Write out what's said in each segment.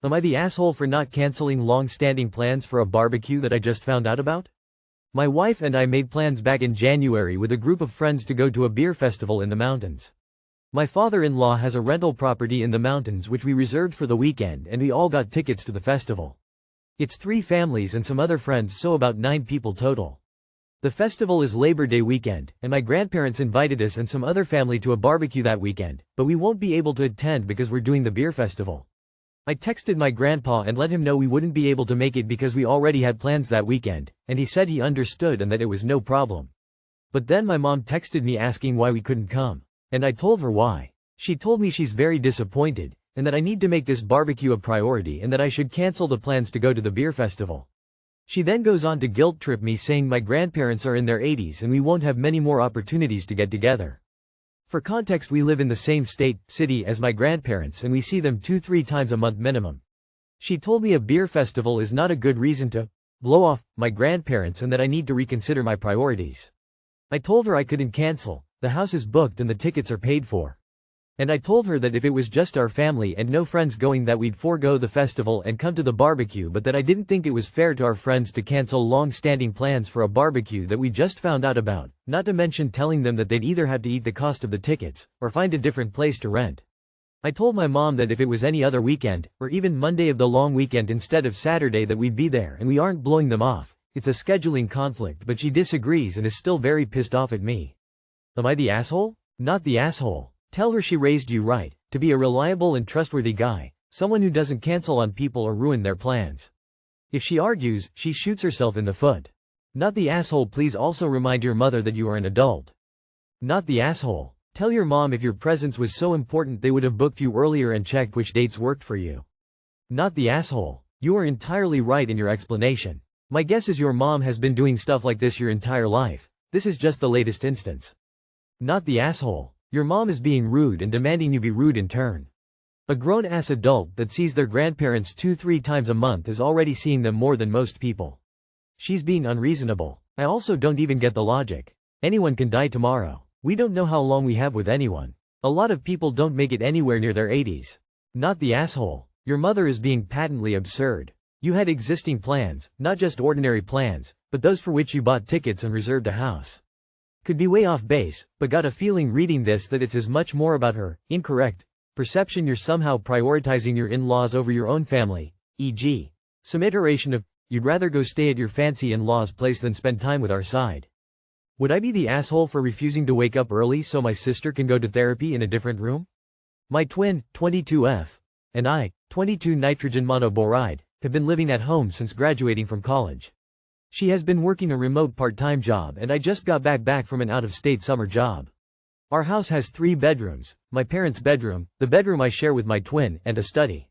Am I the asshole for not canceling long-standing plans for a barbecue that I just found out about? My wife and I made plans back in January with a group of friends to go to a beer festival in the mountains. My father-in-law has a rental property in the mountains which we reserved for the weekend, and we all got tickets to the festival. It's 3 families and some other friends, so about 9 people total. The festival is Labor Day weekend, and my grandparents invited us and some other family to a barbecue that weekend, but we won't be able to attend because we're doing the beer festival. I texted my grandpa and let him know we wouldn't be able to make it because we already had plans that weekend, and he said he understood and that it was no problem. But then my mom texted me asking why we couldn't come, and I told her why. She told me she's very disappointed, and that I need to make this barbecue a priority and that I should cancel the plans to go to the beer festival. She then goes on to guilt trip me, saying my grandparents are in their 80s and we won't have many more opportunities to get together. For context, we live in the same city as my grandparents, and we see them 2-3 times a month minimum. She told me a beer festival is not a good reason to blow off my grandparents and that I need to reconsider my priorities. I told her I couldn't cancel, the house is booked and the tickets are paid for. And I told her that if it was just our family and no friends going, that we'd forego the festival and come to the barbecue, but that I didn't think it was fair to our friends to cancel long-standing plans for a barbecue that we just found out about, not to mention telling them that they'd either have to eat the cost of the tickets, or find a different place to rent. I told my mom that if it was any other weekend, or even Monday of the long weekend instead of Saturday, that we'd be there and we aren't blowing them off. It's a scheduling conflict, but she disagrees and is still very pissed off at me. Am I the asshole? Not the asshole. Tell her she raised you right, to be a reliable and trustworthy guy, someone who doesn't cancel on people or ruin their plans. If she argues, she shoots herself in the foot. Not the asshole. Please also remind your mother that you are an adult. Not the asshole. Tell your mom if your presence was so important they would have booked you earlier and checked which dates worked for you. Not the asshole. You are entirely right in your explanation. My guess is your mom has been doing stuff like this your entire life. This is just the latest instance. Not the asshole. Your mom is being rude and demanding you be rude in turn. A grown-ass adult that sees their grandparents 2-3 times a month is already seeing them more than most people. She's being unreasonable. I also don't even get the logic. Anyone can die tomorrow. We don't know how long we have with anyone. A lot of people don't make it anywhere near their 80s. Not the asshole. Your mother is being patently absurd. You had existing plans, not just ordinary plans, but those for which you bought tickets and reserved a house. Could be way off base, but got a feeling reading this that it's as much more about her incorrect perception you're somehow prioritizing your in-laws over your own family, e.g. some iteration of, you'd rather go stay at your fancy in-laws place than spend time with our side. Would I be the asshole for refusing to wake up early so my sister can go to therapy in a different room? My twin, 22F, and I, 22 nitrogen monoboride, have been living at home since graduating from college. She has been working a remote part-time job and I just got back from an out-of-state summer job. Our house has 3 bedrooms, my parents' bedroom, the bedroom I share with my twin, and a study.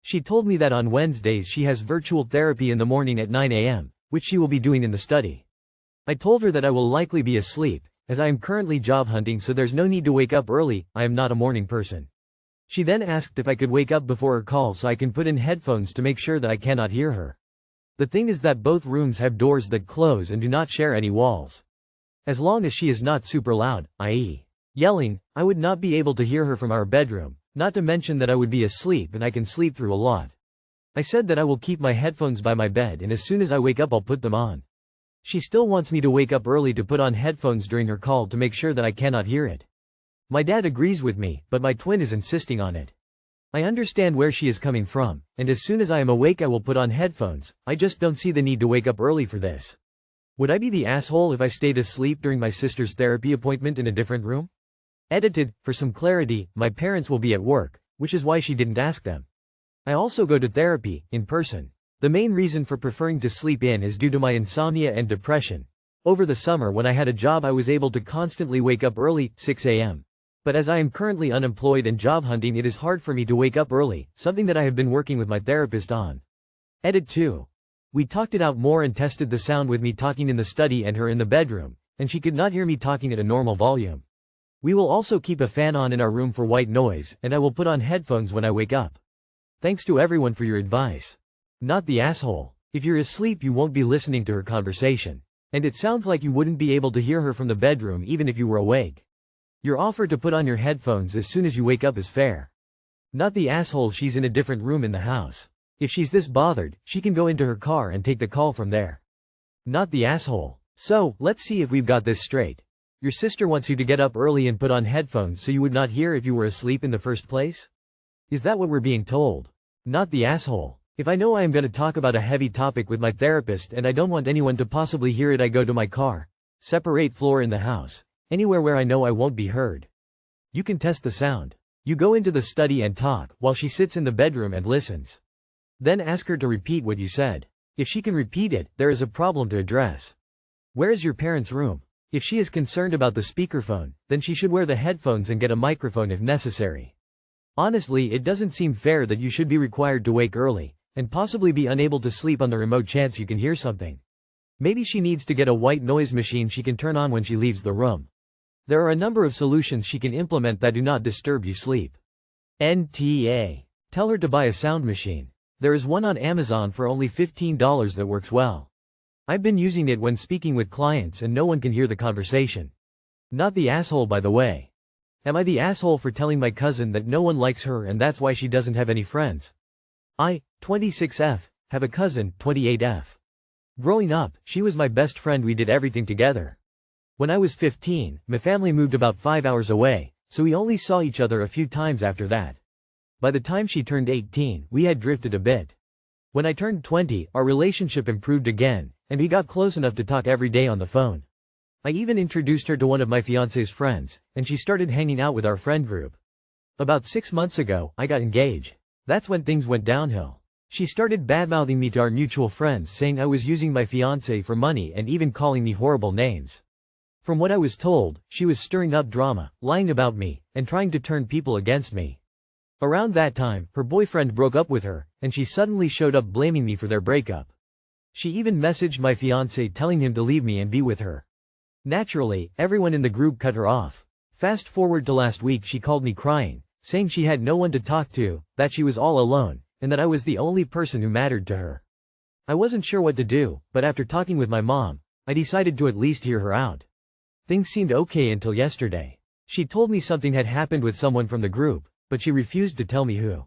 She told me that on Wednesdays she has virtual therapy in the morning at 9 a.m., which she will be doing in the study. I told her that I will likely be asleep, as I am currently job hunting, so there's no need to wake up early, I am not a morning person. She then asked if I could wake up before her call so I can put in headphones to make sure that I cannot hear her. The thing is that both rooms have doors that close and do not share any walls. As long as she is not super loud, i.e. yelling, I would not be able to hear her from our bedroom, not to mention that I would be asleep and I can sleep through a lot. I said that I will keep my headphones by my bed and as soon as I wake up I'll put them on. She still wants me to wake up early to put on headphones during her call to make sure that I cannot hear it. My dad agrees with me, but my twin is insisting on it. I understand where she is coming from, and as soon as I am awake I will put on headphones. I just don't see the need to wake up early for this. Would I be the asshole if I stayed asleep during my sister's therapy appointment in a different room? Edited, for some clarity, my parents will be at work, which is why she didn't ask them. I also go to therapy, in person. The main reason for preferring to sleep in is due to my insomnia and depression. Over the summer when I had a job I was able to constantly wake up early, 6 a.m. But as I am currently unemployed and job hunting, it is hard for me to wake up early, something that I have been working with my therapist on. Edit 2. We talked it out more and tested the sound with me talking in the study and her in the bedroom, and she could not hear me talking at a normal volume. We will also keep a fan on in our room for white noise, and I will put on headphones when I wake up. Thanks to everyone for your advice. Not the asshole. If you're asleep you won't be listening to her conversation. And it sounds like you wouldn't be able to hear her from the bedroom even if you were awake. Your offer to put on your headphones as soon as you wake up is fair. Not the asshole, she's in a different room in the house. If she's this bothered, she can go into her car and take the call from there. Not the asshole. So, let's see if we've got this straight. Your sister wants you to get up early and put on headphones so you would not hear if you were asleep in the first place? Is that what we're being told? Not the asshole. If I know I am going to talk about a heavy topic with my therapist and I don't want anyone to possibly hear it, I go to my car. Separate floor in the house. Anywhere where I know I won't be heard. You can test the sound. You go into the study and talk, while she sits in the bedroom and listens. Then ask her to repeat what you said. If she can repeat it, there is a problem to address. Where is your parents' room? If she is concerned about the speakerphone, then she should wear the headphones and get a microphone if necessary. Honestly, it doesn't seem fair that you should be required to wake early, and possibly be unable to sleep on the remote chance you can hear something. Maybe she needs to get a white noise machine she can turn on when she leaves the room. There are a number of solutions she can implement that do not disturb you sleep. NTA. Tell her to buy a sound machine. There is one on Amazon for only $15 that works well. I've been using it when speaking with clients and no one can hear the conversation. Not the asshole, by the way. Am I the asshole for telling my cousin that no one likes her and that's why she doesn't have any friends? I, 26F, have a cousin, 28F. Growing up, she was my best friend, we did everything together. When I was 15, my family moved about 5 hours away, so we only saw each other a few times after that. By the time she turned 18, we had drifted a bit. When I turned 20, our relationship improved again, and we got close enough to talk every day on the phone. I even introduced her to one of my fiancé's friends, and she started hanging out with our friend group. About 6 months ago, I got engaged. That's when things went downhill. She started badmouthing me to our mutual friends, saying I was using my fiancé for money and even calling me horrible names. From what I was told, she was stirring up drama, lying about me, and trying to turn people against me. Around that time, her boyfriend broke up with her, and she suddenly showed up blaming me for their breakup. She even messaged my fiancé telling him to leave me and be with her. Naturally, everyone in the group cut her off. Fast forward to last week, she called me crying, saying she had no one to talk to, that she was all alone, and that I was the only person who mattered to her. I wasn't sure what to do, but after talking with my mom, I decided to at least hear her out. Things seemed okay until yesterday. She told me something had happened with someone from the group, but she refused to tell me who.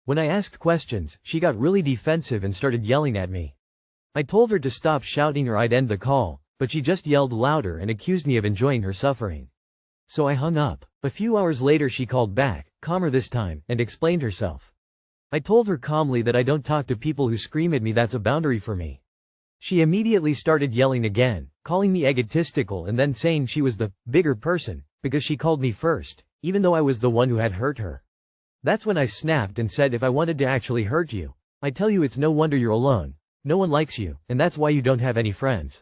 When I asked questions, she got really defensive and started yelling at me. I told her to stop shouting or I'd end the call, but she just yelled louder and accused me of enjoying her suffering. So I hung up. A few hours later she called back, calmer this time, and explained herself. I told her calmly that I don't talk to people who scream at me, that's a boundary for me. She immediately started yelling again, calling me egotistical and then saying she was the bigger person, because she called me first, even though I was the one who had hurt her. That's when I snapped and said, if I wanted to actually hurt you, I tell you it's no wonder you're alone. No one likes you, and that's why you don't have any friends.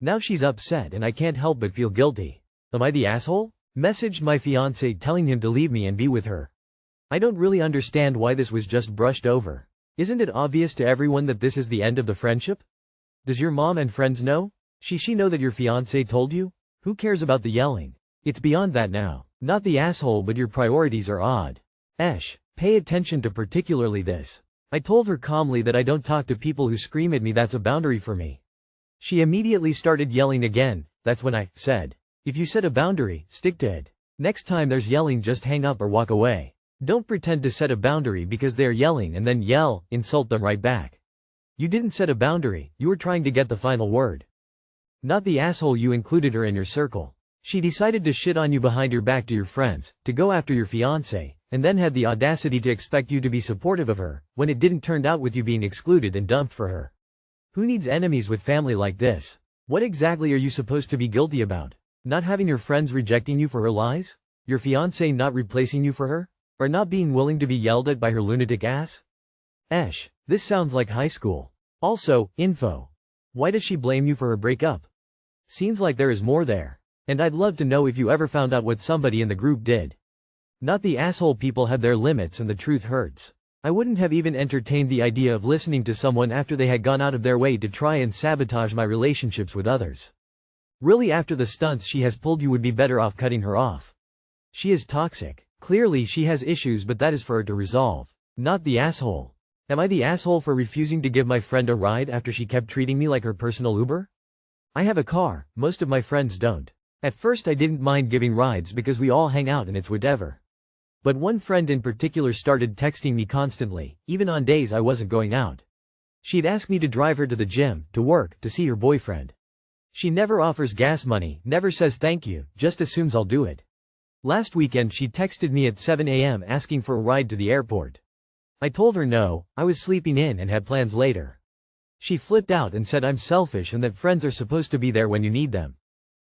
Now she's upset and I can't help but feel guilty. Am I the asshole? Messaged my fiancé telling him to leave me and be with her. I don't really understand why this was just brushed over. Isn't it obvious to everyone that this is the end of the friendship? Does your mom and friends know? She know that your fiancé told you? Who cares about the yelling? It's beyond that now. Not the asshole, but your priorities are odd. Pay attention to particularly this. I told her calmly that I don't talk to people who scream at me, that's a boundary for me. She immediately started yelling again. That's when I said, if you set a boundary, stick to it. Next time there's yelling, just hang up or walk away. Don't pretend to set a boundary because they're yelling and then insult them right back. You didn't set a boundary, you were trying to get the final word. Not the asshole, you included her in your circle. She decided to shit on you behind your back to your friends, to go after your fiancé, and then had the audacity to expect you to be supportive of her, when it didn't turn out with you being excluded and dumped for her. Who needs enemies with family like this? What exactly are you supposed to be guilty about? Not having your friends rejecting you for her lies? Your fiancé not replacing you for her? Or not being willing to be yelled at by her lunatic ass? This sounds like high school. Also, info. Why does she blame you for her breakup? Seems like there is more there. And I'd love to know if you ever found out what somebody in the group did. Not the asshole, people have their limits and the truth hurts. I wouldn't have even entertained the idea of listening to someone after they had gone out of their way to try and sabotage my relationships with others. Really, after the stunts she has pulled, you would be better off cutting her off. She is toxic. Clearly she has issues, but that is for her to resolve. Not the asshole. Am I the asshole for refusing to give my friend a ride after she kept treating me like her personal Uber? I have a car, most of my friends don't. At first I didn't mind giving rides because we all hang out and it's whatever. But one friend in particular started texting me constantly, even on days I wasn't going out. She'd ask me to drive her to the gym, to work, to see her boyfriend. She never offers gas money, never says thank you, just assumes I'll do it. Last weekend she texted me at 7 a.m. asking for a ride to the airport. I told her no, I was sleeping in and had plans later. She flipped out and said I'm selfish and that friends are supposed to be there when you need them.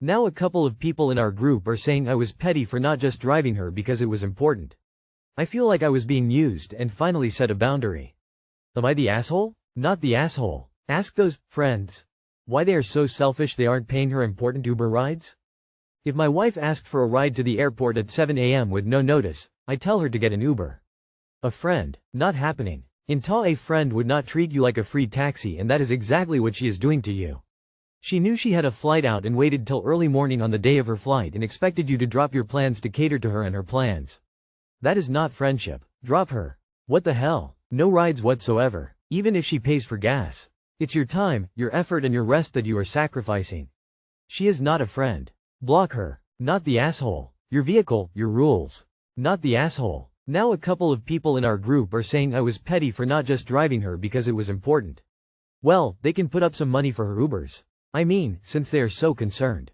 Now a couple of people in our group are saying I was petty for not just driving her because it was important. I feel like I was being used and finally set a boundary. Am I the asshole? Not the asshole. Ask those friends why they are so selfish they aren't paying her important Uber rides? If my wife asked for a ride to the airport at 7 a.m. with no notice, I tell her to get an Uber. A friend. Not happening. A friend would not treat you like a free taxi, and that is exactly what she is doing to you. She knew she had a flight out and waited till early morning on the day of her flight and expected you to drop your plans to cater to her and her plans. That is not friendship. Drop her. What the hell? No rides whatsoever, even if she pays for gas. It's your time, your effort and your rest that you are sacrificing. She is not a friend. Block her. Not the asshole. Your vehicle, your rules. Not the asshole. Now a couple of people in our group are saying I was petty for not just driving her because it was important. Well, they can put up some money for her Ubers. I mean, since they are so concerned.